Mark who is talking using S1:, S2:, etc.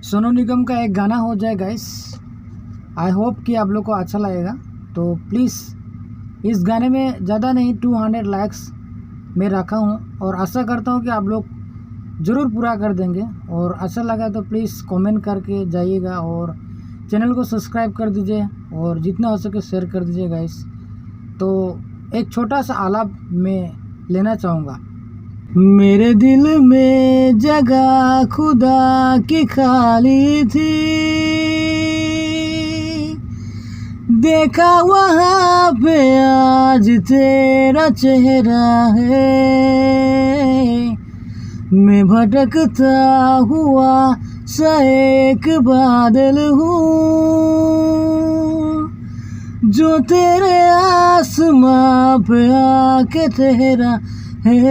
S1: सोनू निगम का एक गाना हो जाए गाइस। आई होप कि आप लोग को अच्छा लगेगा। तो प्लीज़ इस गाने में ज़्यादा नहीं 200 लाइक्स मैं रखा हूँ और आशा करता हूँ कि आप लोग ज़रूर पूरा कर देंगे। और अच्छा लगा तो प्लीज़ कमेंट करके जाइएगा और चैनल को सब्सक्राइब कर दीजिए और जितना हो सके शेयर कर दीजिए गाइस। तो एक छोटा सा आलाप मैं लेना चाहूँगा। मेरे दिल में जगह खुदा की खाली थी, देखा वहाँ पे आज तेरा चेहरा है। मैं भटकता हुआ सा एक बादल हूँ जो तेरे आसमां पे आके ठहरा है।